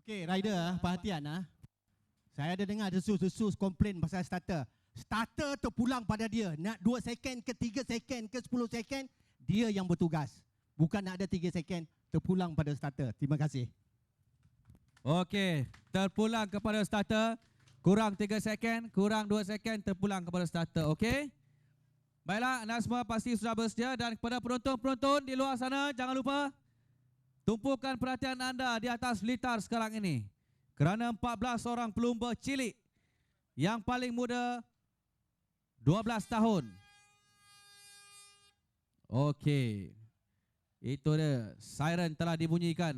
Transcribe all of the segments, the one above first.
Okey, rider perhatian ah. Saya ada dengar desus-desus komplain pasal starter. Starter terpulang pada dia. Nak 2 second ke 3 second ke 10 second, dia yang bertugas. Bukan nak ada 3 second terpulang pada starter. Terima kasih. Okey, terpulang kepada starter. Kurang 3 second, kurang 2 second, terpulang kepada starter. Okey? Baiklah, anda semua pasti sudah bersedia, dan kepada penonton-penonton di luar sana, jangan lupa tumpukan perhatian anda di atas litar sekarang ini. Kerana 14 orang pelumba cilik yang paling muda 12 tahun. Okey. Itu dia, siren telah dibunyikan.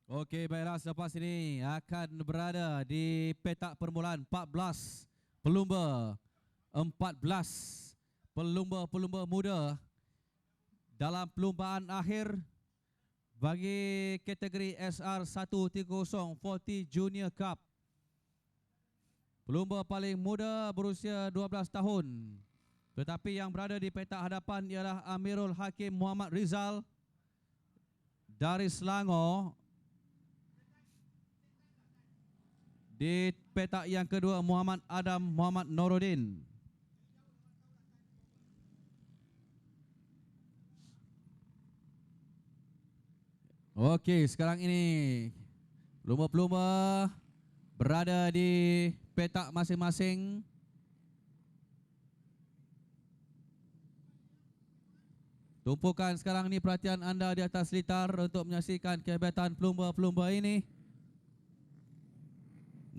Okey, baiklah, selepas ini akan berada di petak permulaan 14 pelumba. 14 pelumba-pelumba muda dalam perlumbaan akhir bagi kategori SR130 40 Junior Cup. Pelumba paling muda berusia 12 tahun. Tetapi yang berada di petak hadapan ialah Amirul Hakim Muhammad Rizal dari Selangor. Di petak yang kedua Muhammad Adam Muhammad Noruddin. Okey, sekarang ini pelumba-pelumba berada di petak masing-masing. Tumpukan sekarang ini perhatian anda di atas litar untuk menyaksikan kehebatan pelumba-pelumba ini.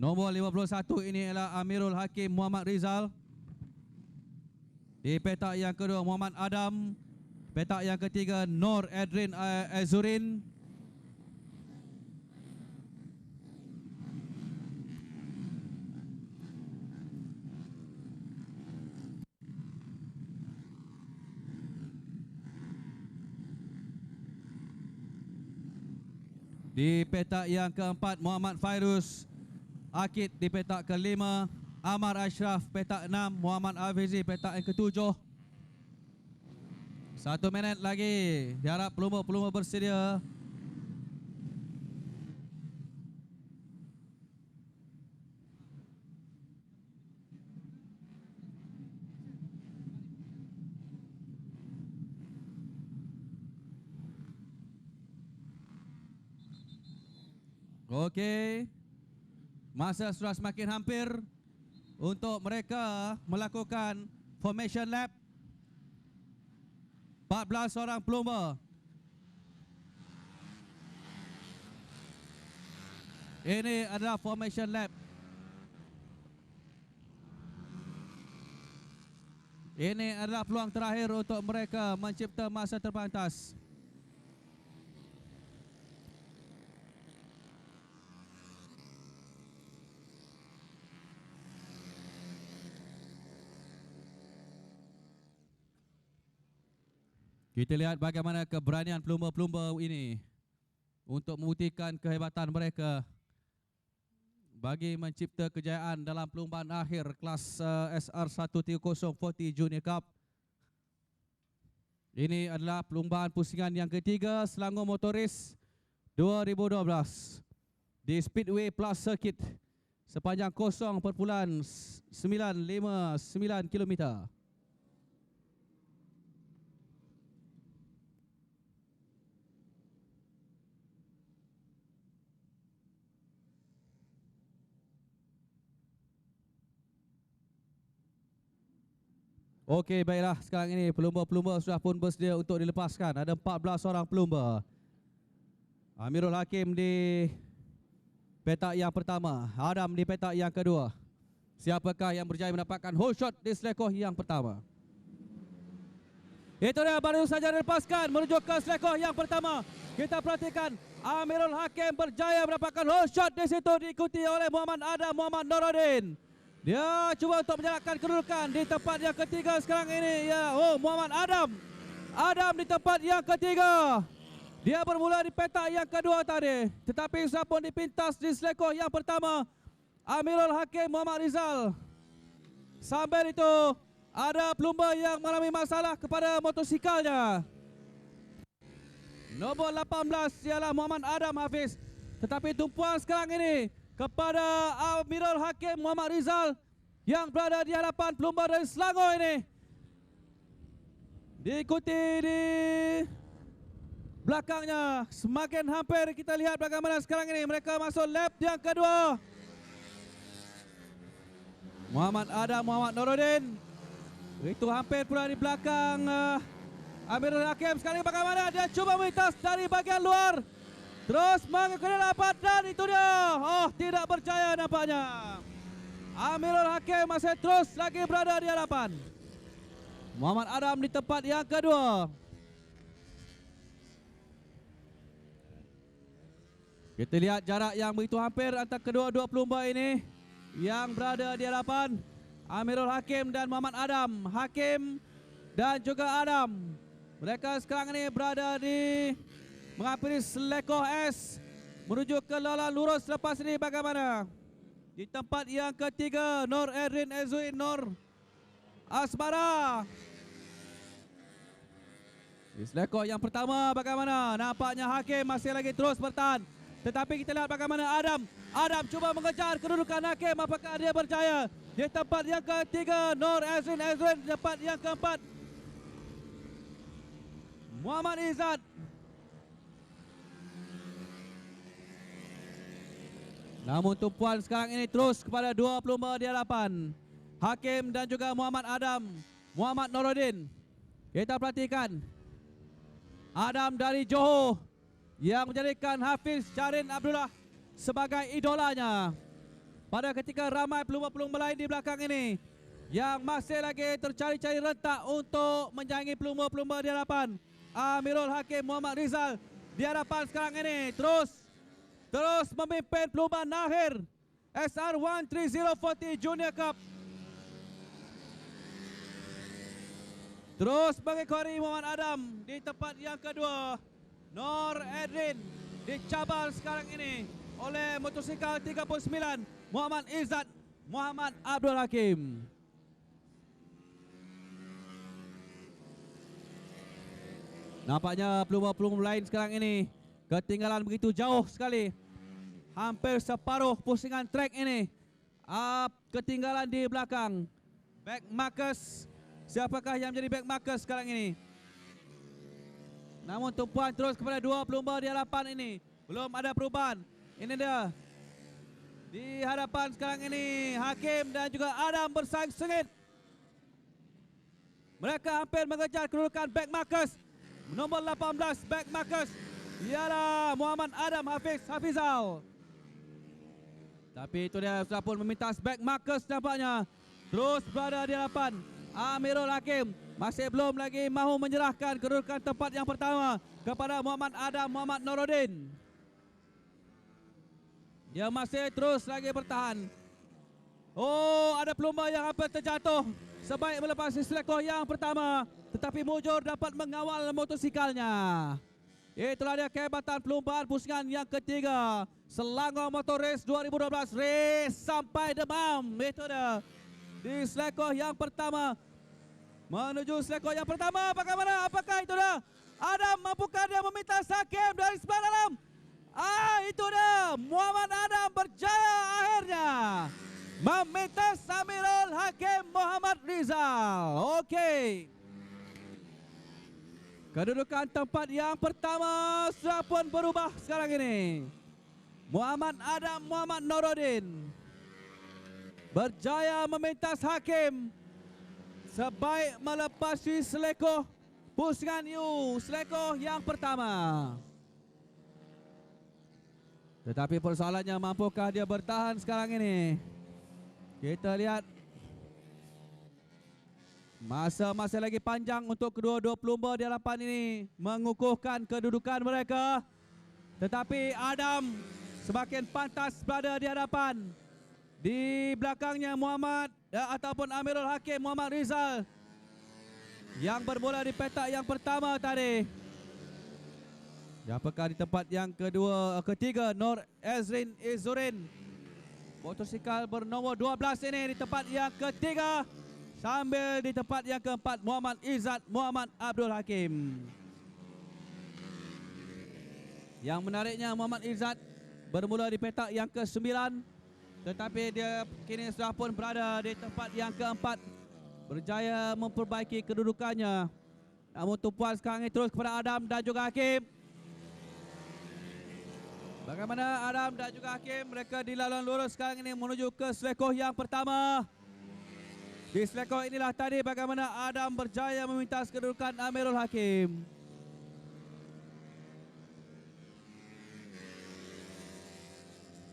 Nombor 51 ini ialah Amirul Hakim Muhammad Rizal. Di petak yang kedua Muhammad Adam. Petak yang ketiga Nur Edrin Azurin. Di petak yang keempat Muhammad Fairuz Akid. Di petak kelima Amar Ashraf. Petak 6 Muhammad Afizi. Petak yang ketujuh. 1 minit lagi. Diharap pelumba-pelumba bersedia. Okey. Masa sudah semakin hampir untuk mereka melakukan formation lap. 14 orang pelumba. Ini adalah formation lap. Ini adalah peluang terakhir untuk mereka mencipta masa terpantas. Kita lihat bagaimana keberanian pelumba-pelumba ini untuk membuktikan kehebatan mereka bagi mencipta kejayaan dalam perlumbaan akhir kelas SR130 40 Junior Cup. Ini adalah perlumbaan pusingan yang ketiga Selangor Motoris 2012. di Speedway Plus Circuit sepanjang 0.959 km. Okey, baiklah. Sekarang ini pelumba-pelumba sudah pun bersedia untuk dilepaskan. Ada 14 orang pelumba. Amirul Hakim di petak yang pertama, Adam di petak yang kedua. Siapakah yang berjaya mendapatkan hole shot di selekoh yang pertama? Itu dia, baru saja dilepaskan menuju ke selekoh yang pertama. Kita perhatikan Amirul Hakim berjaya mendapatkan hole shot di situ, diikuti oleh Muhammad Adam, Muhammad Norodin. Dia cuba untuk menjalankan kedudukan di tempat yang ketiga sekarang ini. Ya, Muhammad Adam. Adam di tempat yang ketiga. Dia bermula di petak yang kedua tadi, tetapi sudah pun dipintas di selekoh yang pertama Amirul Hakim Muhammad Rizal. Sambil itu ada pelumba yang mengalami masalah kepada motosikalnya. Nombor 18 ialah Muhammad Adam Hafiz. Tetapi tumpuan sekarang ini kepada Amirul Hakim Muhammad Rizal yang berada di hadapan pelumba dari Selangor ini. Diikuti di belakangnya, semakin hampir kita lihat bagaimana sekarang ini mereka masuk lap yang kedua. Muhammad Adam, Muhammad Norodin. Itu hampir pula di belakang Amirul Hakim. Sekali bagaimana dia cuba melintas dari bagian luar. Terus mengikuti lapat dan itu dia. Oh, tidak berjaya nampaknya. Amirul Hakim masih terus lagi berada di hadapan. Muhammad Adam di tempat yang kedua. Kita lihat jarak yang begitu hampir antara kedua-dua pelumba ini yang berada di hadapan. Amirul Hakim dan Muhammad Adam. Hakim dan juga Adam. Mereka sekarang ini berada di menghampiri selekoh S menuju ke lalan lurus. Lepas ini bagaimana? Di tempat yang ketiga, Nur Edrin Ezwin Nur Asmara. Di selekoh yang pertama bagaimana? Nampaknya Hakim masih lagi terus bertahan. Tetapi kita lihat bagaimana Adam. Adam cuba mengejar kedudukan Hakim. Apakah dia berjaya? Di tempat yang ketiga, Nur Ezrin Ezwin. Di tempat yang keempat, Muhammad Izzat. Namun tumpuan sekarang ini terus kepada dua pelumba di hadapan. Hakim dan juga Muhammad Adam, Muhammad Norodin. Kita perhatikan Adam dari Johor yang menjadikan Hafiz Jarin Abdullah sebagai idolanya. Pada ketika ramai pelumba-pelumba lain di belakang ini yang masih lagi tercari-cari rentak untuk menyaingi pelumba-pelumba di hadapan. Amirul Hakim Muhammad Rizal di hadapan sekarang ini terus memimpin pelumba Nahir SR13040 Junior Cup. Terus mengikuti Muhammad Adam di tempat yang kedua. Nur Edrin dicabar sekarang ini oleh motosikal 39 Muhammad Izzat Muhammad Abdul Hakim. Nampaknya pelumba-pelumba lain sekarang ini ketinggalan begitu jauh sekali. Hampir separuh pusingan trek ini ketinggalan di belakang. Back markers. Siapakah yang menjadi back markers sekarang ini? Namun tumpuan terus kepada dua pelumba di hadapan ini. Belum ada perubahan. Ini dia. Di hadapan sekarang ini Hakim dan juga Adam bersaing sengit. Mereka hampir mengejar kedudukan back markers. Nombor 18 back markers ialah Muhammad Adam Hafizal. Tapi itu dia sudah pun memintas back markers nampaknya. Terus berada di hadapan Amirul Hakim. Masih belum lagi mahu menyerahkan kedudukan tempat yang pertama kepada Muhammad Adam Muhammad Norodin. Dia masih terus lagi bertahan. Oh, ada pelumba yang hampir terjatuh sebaik melepasi selekoh yang pertama. Tetapi Mujur dapat mengawal motosikalnya. Itulah dia kehebatan perlombaan pusingan yang ketiga. Selangor Motor Race 2012. Race sampai demam. Itu dia. Di selekoh yang pertama. Menuju selekoh yang pertama. Bagaimana? Apakah itu dia? Adam mampukah dia meminta Hakim dari sebelah dalam? Itu dia. Muhammad Adam berjaya akhirnya memintas Amirul Hakim Muhammad Rizal. Okey. Kedudukan tempat yang pertama sudah pun berubah sekarang ini. Muhammad Adam Muhammad Nuruddin berjaya memintas hakim sebaik melepasi selekoh pusingan U, selekoh yang pertama. Tetapi persoalannya, mampukah dia bertahan sekarang ini? Kita lihat. Masa masih lagi panjang untuk kedua-dua pelumba di hadapan ini mengukuhkan kedudukan mereka. Tetapi Adam semakin pantas berada di hadapan. Di belakangnya Muhammad ataupun Amirul Hakim Muhammad Rizal yang bermula di petak yang pertama tadi. Apakah di tempat yang ketiga Nur Ezrin Izurin, motosikal bernomor 12 ini di tempat yang ketiga. Sambil di tempat yang keempat Muhammad Izzat Muhammad Abdul Hakim. Yang menariknya Muhammad Izzat bermula di petak yang ke-9, tetapi dia kini sudah pun berada di tempat yang keempat, berjaya memperbaiki kedudukannya. Namun tumpuan sekarang ini terus kepada Adam dan juga Hakim. Bagaimana Adam dan juga Hakim, mereka di laluan lurus sekarang ini menuju ke selekoh yang pertama. Di selekoh inilah tadi bagaimana Adam berjaya memintas kedudukan Amirul Hakim.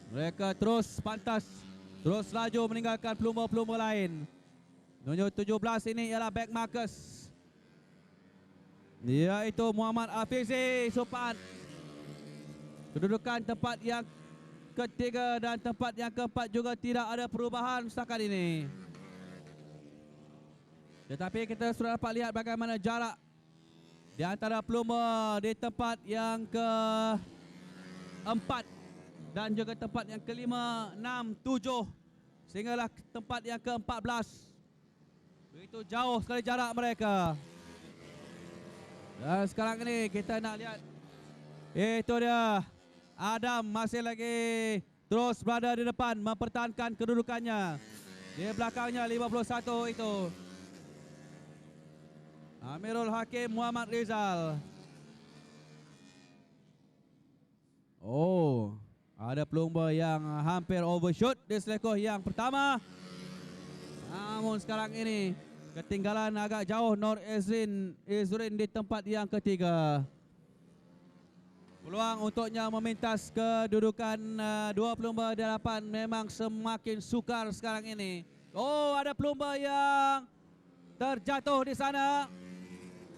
Mereka terus pantas, terus laju meninggalkan pelumba-pelumba lain. Nombor 17 ini ialah back markers, iaitu Muhammad Afizi Supan. Kedudukan tempat yang ketiga dan tempat yang keempat juga tidak ada perubahan setakat ini. Tetapi kita sudah dapat lihat bagaimana jarak di antara pelumba di tempat yang keempat dan juga tempat yang kelima, 6, 7 sehinggalah tempat yang ke-14. Begitu jauh sekali jarak mereka. Dan sekarang ini kita nak lihat, itu dia Adam masih lagi terus berada di depan mempertahankan kedudukannya. Di belakangnya 51 itu Amirul Hakim Muhammad Rizal. Oh, ada pelumba yang hampir overshoot di selekoh yang pertama. Namun sekarang ini ketinggalan agak jauh Nur Ezrin Izurin di tempat yang ketiga. Peluang untuknya memintas kedudukan dua pelumba di hadapan memang semakin sukar sekarang ini. Oh, ada pelumba yang terjatuh di sana.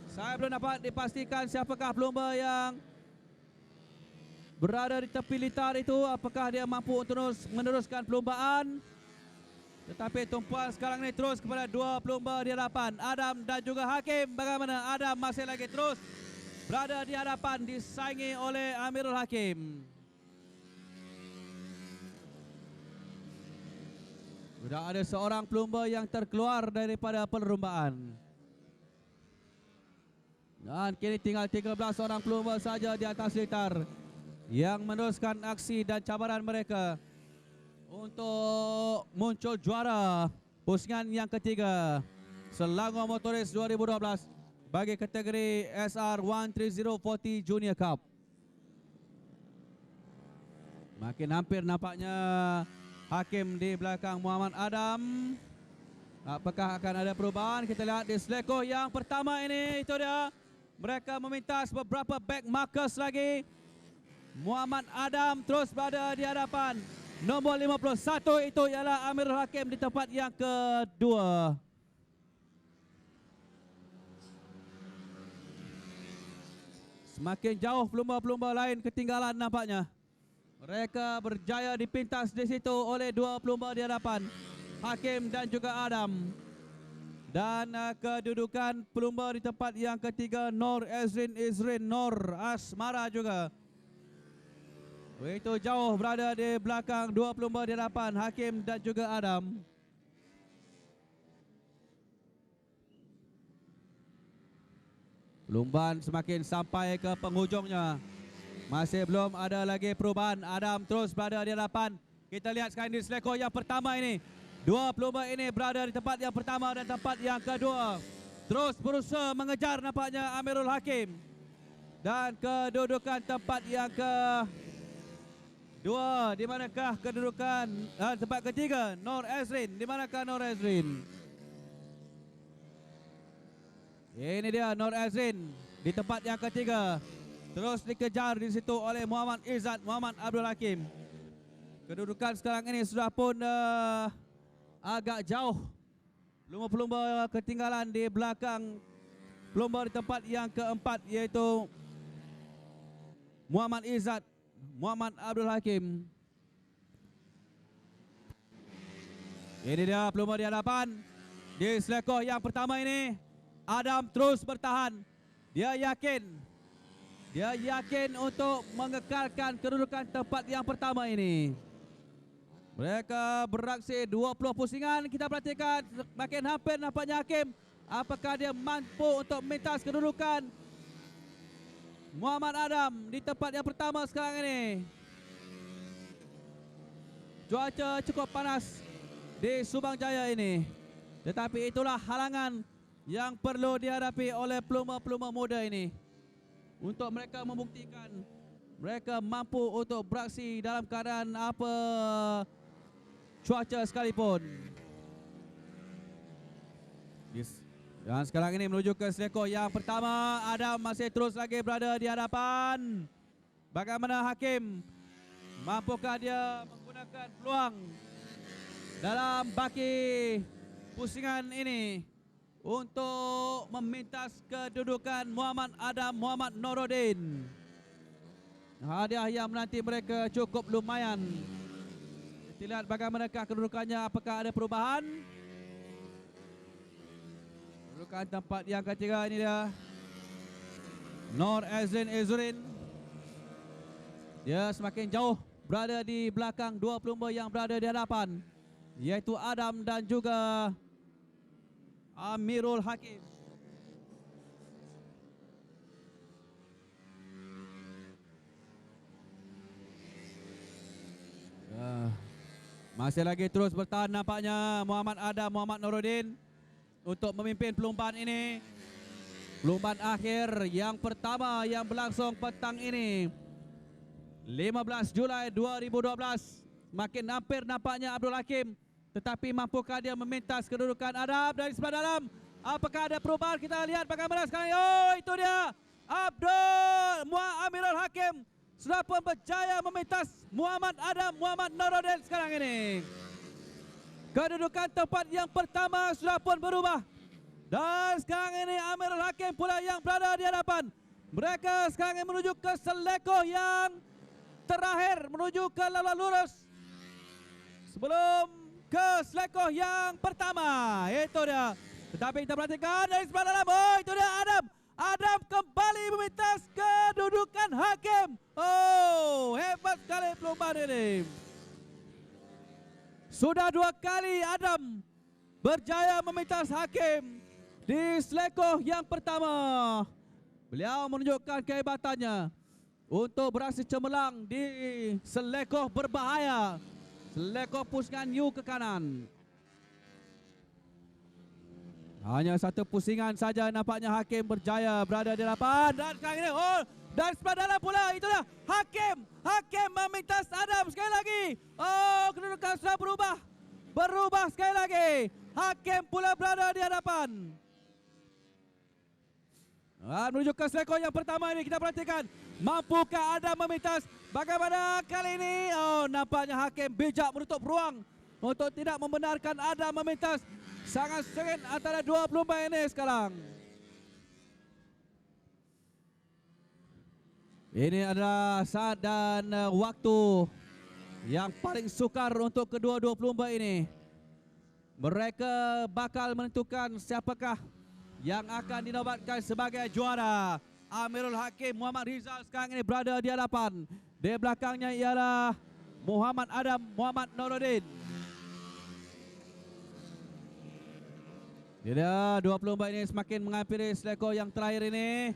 Saya belum dapat dipastikan siapakah pelumba yang berada di tepi litar itu. Apakah dia mampu terus meneruskan perlombaan. Tetapi tumpuan sekarang ini terus kepada dua pelumba di hadapan, Adam dan juga Hakim. Bagaimana Adam masih lagi terus berada di hadapan, disaingi oleh Amirul Hakim. Sudah ada seorang pelumba yang terkeluar daripada perlombaan. Dan kini tinggal 13 orang pelumba saja di atas litar yang meneruskan aksi dan cabaran mereka untuk muncul juara pusingan yang ketiga Selangor Motoris 2012 bagi kategori SR13040 Junior Cup. Makin hampir nampaknya Hakim di belakang Muhammad Adam. Apakah akan ada perubahan? Kita lihat di selekoh yang pertama ini, itu dia. Mereka memintas beberapa back markers lagi. Muhammad Adam terus berada di hadapan. Nombor 51 itu ialah Amirul Hakim di tempat yang kedua. Semakin jauh pelumba-pelumba lain ketinggalan nampaknya. Mereka berjaya dipintas di situ oleh dua pelumba di hadapan, Hakim dan juga Adam. Dan kedudukan pelumba di tempat yang ketiga Nur Ezrin Izrin Nur Asmara juga. Begitu jauh berada di belakang dua pelumba di hadapan, Hakim dan juga Adam. Perlombaan semakin sampai ke penghujungnya. Masih belum ada lagi perubahan. Adam terus berada di hadapan. Kita lihat sekarang di selekor yang pertama ini. Dua pelumba ini berada di tempat yang pertama dan tempat yang kedua. Terus berusaha mengejar nampaknya Amirul Hakim. Dan kedudukan tempat yang kedua. Di manakah kedudukan tempat ketiga? Nur Ezrin. Di manakah Nur Ezrin? Ini dia Nur Ezrin di tempat yang ketiga. Terus dikejar di situ oleh Muhammad Izzat, Muhammad Abdul Hakim. Kedudukan sekarang ini sudah pun agak jauh. Pelumba-pelumba ketinggalan di belakang pelumba di tempat yang keempat, iaitu Muhammad Izzat, Muhammad Abdul Hakim. Ini dia pelumba di hadapan. Di selekor yang pertama ini, Adam terus bertahan. Dia yakin untuk mengekalkan kedudukan tempat yang pertama ini. Mereka beraksi 20 pusingan. Kita perhatikan makin hampir nampaknya Hakim. Apakah dia mampu untuk memintas kedudukan Muhammad Adam di tempat yang pertama sekarang ini. Cuaca cukup panas di Subang Jaya ini. Tetapi itulah halangan yang perlu dihadapi oleh pelumba-pelumba muda ini. Untuk mereka membuktikan mereka mampu untuk beraksi dalam keadaan apa cuaca sekalipun. Yes. Dan sekarang ini menuju ke selekor yang pertama. Adam masih terus lagi berada di hadapan. Bagaimana Hakim? Mampukah dia menggunakan peluang dalam baki pusingan ini untuk memintas kedudukan Muhammad Adam, Muhammad Nuruddin? Hadiah yang menanti mereka cukup lumayan. Kita lihat bagaimanakah kedudukannya, apakah ada perubahan. Kedudukan tempat yang ketiga ini dia Nur Ezrin. Dia semakin jauh berada di belakang dua pelumba yang berada di hadapan, iaitu Adam dan juga Amirul Hakim. Masih lagi terus bertahan nampaknya Muhammad Adam, Muhammad Nuruddin untuk memimpin perlombaan ini. Perlombaan akhir yang pertama yang berlangsung petang ini 15 Julai 2012. Makin hampir nampaknya Abdul Hakim, tetapi mampukah dia memintas kedudukan Adam dari sebelah dalam? Apakah ada perubahan? Kita lihat bagaimana sekarang. Oh, itu dia Amirul Hakim sudah pun berjaya memintas Muhammad Adam, Muhammad Nuruddin sekarang ini. Kedudukan tempat yang pertama sudah pun berubah. Dan sekarang ini Amirul Hakim pula yang berada di hadapan. Mereka sekarang ini menuju ke selekor yang terakhir, menuju ke laluan lurus sebelum ke selekor yang pertama. Itu dia. Tetapi kita perhatikan dari sebelah dalam. Oh, itu dia Adam. Adam kembali memintas kedudukan Hakim. Oh, hebat sekali perlombaan ini. Sudah 2 kali Adam berjaya memintas Hakim di selekor yang pertama. Beliau menunjukkan kehebatannya untuk beraksi cemerlang di selekor berbahaya, selekor pusingan U ke kanan. Hanya satu pusingan saja nampaknya Hakim berjaya berada di hadapan. Dan sekarang ini, oh, dari sebelah dalam pula, itulah Hakim memintas Adam sekali lagi. Oh, kedudukan sudah berubah sekali lagi. Hakim pula berada di hadapan. Menuju ke selekor yang pertama ini, kita perhatikan mampukah Adam memintas? Bagaimana kali ini? Oh, nampaknya Hakim bijak menutup ruang untuk tidak membenarkan Adam memintas. Sangat sengit antara dua pelumba ini sekarang. Ini adalah saat dan waktu yang paling sukar untuk kedua-dua pelumba ini. Mereka bakal menentukan siapakah yang akan dinobatkan sebagai juara. Amirul Hakim, Muhammad Rizal sekarang ini berada di hadapan. Di belakangnya ialah Muhammad Adam, Muhammad Nuruddin. Dia dua pelumba ini semakin menghampiri selekor yang terakhir ini.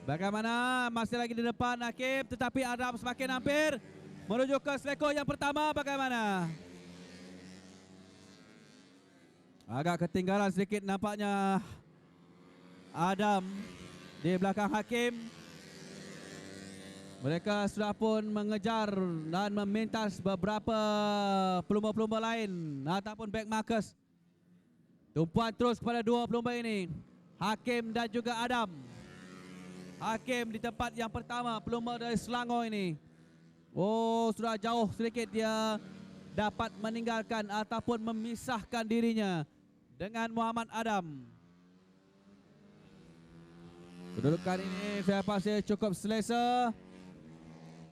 Bagaimana? Masih lagi di depan Hakim, tetapi Adam semakin hampir menuju ke seleko yang pertama. Bagaimana? Agak ketinggalan sedikit nampaknya Adam di belakang Hakim. Mereka sudah pun mengejar dan memintas beberapa pelumba-pelumba lain ataupun back markers. Tumpuan terus kepada dua pelumba ini, Hakim dan juga Adam. Hakim di tempat yang pertama, pelumba dari Selangor ini. Oh, sudah jauh sedikit dia dapat meninggalkan ataupun memisahkan dirinya dengan Muhammad Adam. Kedudukan ini saya pasti cukup selesa.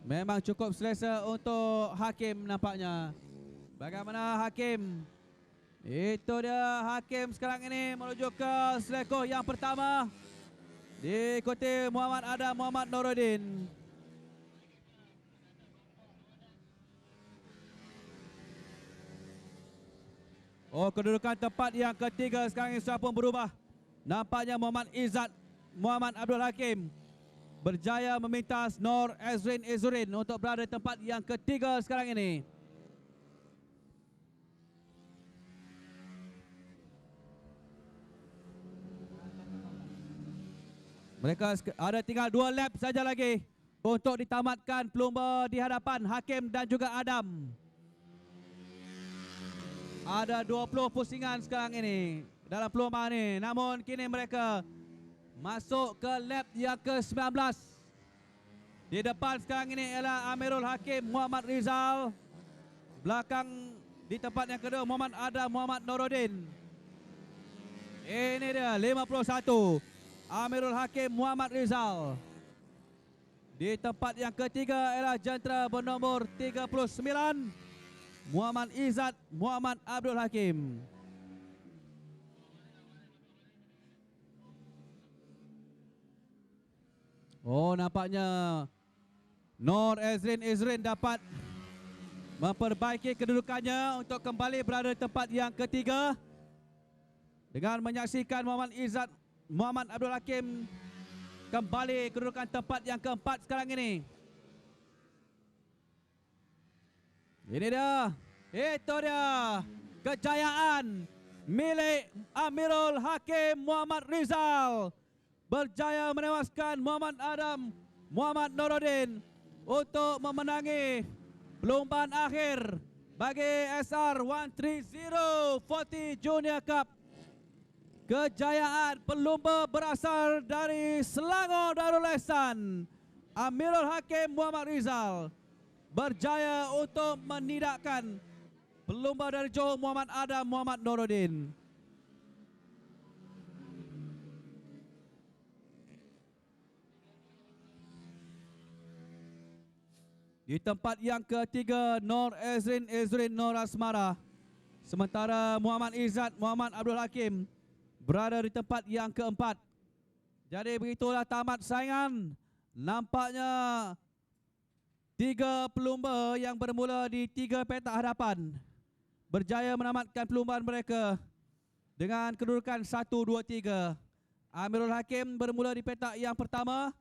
Memang cukup selesa untuk Hakim nampaknya. Bagaimana Hakim? Itu dia Hakim sekarang ini menuju ke seleko yang pertama. Diikuti Muhammad Adam, Muhammad Nuruddin. Oh, kedudukan tempat yang ketiga sekarang ini sudah pun berubah. Nampaknya Muhammad Izzat, Muhammad Abdul Hakim berjaya memintas Nur Ezrin Izzurin untuk berada di tempat yang ketiga sekarang ini. Mereka ada tinggal 2 lap saja lagi untuk ditamatkan pelumba di hadapan Hakim dan juga Adam. Ada 20 pusingan sekarang ini dalam pelumba ini. Namun kini mereka masuk ke lap yang ke-19. Di depan sekarang ini ialah Amirul Hakim, Muhammad Rizal. Belakang di tempat yang kedua Muhammad Adam, Muhammad Nuruddin. Ini dia 51. Amirul Hakim, Muhammad Rizal. Di tempat yang ketiga ialah jentera bernombor 39, Muhammad Izzat, Muhammad Abdul Hakim. Oh, nampaknya Nur Ezrin Izzurin dapat memperbaiki kedudukannya untuk kembali berada di tempat yang ketiga dengan menyaksikan Muhammad Izzat, Muhammad Abdul Hakim kembali kedudukan tempat yang keempat sekarang ini. Ini dia, itu dia kejayaan milik Amirul Hakim Muhammad Rizal. Berjaya menewaskan Muhammad Adam, Muhammad Nuruddin untuk memenangi perlombaan akhir bagi SR 13040 Junior Cup. Kejayaan pelumba berasal dari Selangor Darul Ehsan, Amirul Hakim Muhammad Rizal berjaya untuk menidakkan pelumba dari Johor Muhammad Adam, Muhammad Nuruddin. Di tempat yang ketiga Nur Ezrin Izzurin Nur Asmara. Sementara Muhammad Izzat, Muhammad Abdul Hakim berada di tempat yang keempat. Jadi begitulah tamat saingan. Nampaknya 3 pelumba yang bermula di 3 petak hadapan berjaya menamatkan perlumbaan mereka dengan kedudukan 1, 2, 3. Amirul Hakim bermula di petak yang pertama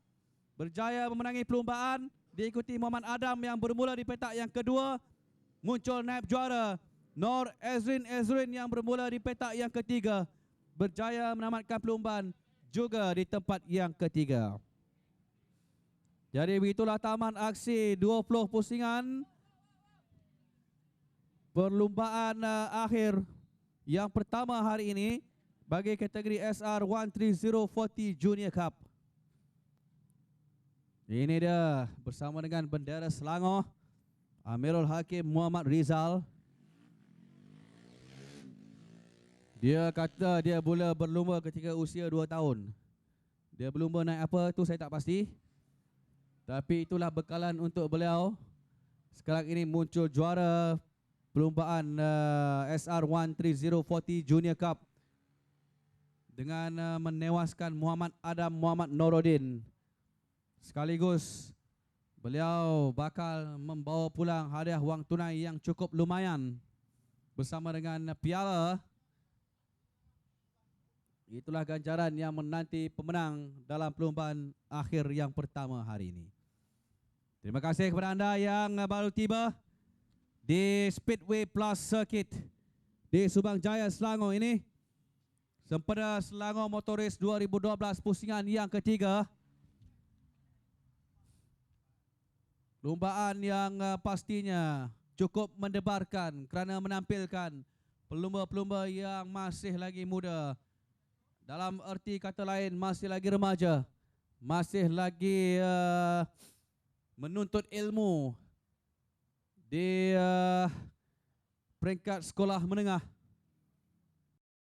berjaya memenangi perlumbaan. Diikuti Muhammad Adam yang bermula di petak yang kedua. Muncul naib juara Nur Ezrin Izzurin yang bermula di petak yang ketiga berjaya menamatkan perlumbaan juga di tempat yang ketiga. Jadi begitulah tamat aksi 20 pusingan perlumbaan akhir yang pertama hari ini bagi kategori SR 13040 Junior Cup. Ini dia bersama dengan bendera Selangor, Amirul Hakim Muhammad Rizal. Dia kata dia mula berlumba ketika usia 2 tahun. Dia berlumba naik apa tu saya tak pasti. Tapi itulah bekalan untuk beliau. Sekarang ini muncul juara perlumbaan SR 13040 Junior Cup dengan menewaskan Muhammad Adam, Muhammad Nuruddin. Sekaligus beliau bakal membawa pulang hadiah wang tunai yang cukup lumayan bersama dengan piala Itulah ganjaran yang menanti pemenang dalam perlombaan akhir yang pertama hari ini. Terima kasih kepada anda yang baru tiba di Speedway Plus Circuit di Subang Jaya, Selangor ini. Sempena Selangor Motor Race 2012 pusingan yang ketiga. Perlombaan yang pastinya cukup mendebarkan kerana menampilkan pelumba-pelumba yang masih lagi muda. Dalam erti kata lain, masih lagi remaja, masih lagi menuntut ilmu di peringkat sekolah menengah.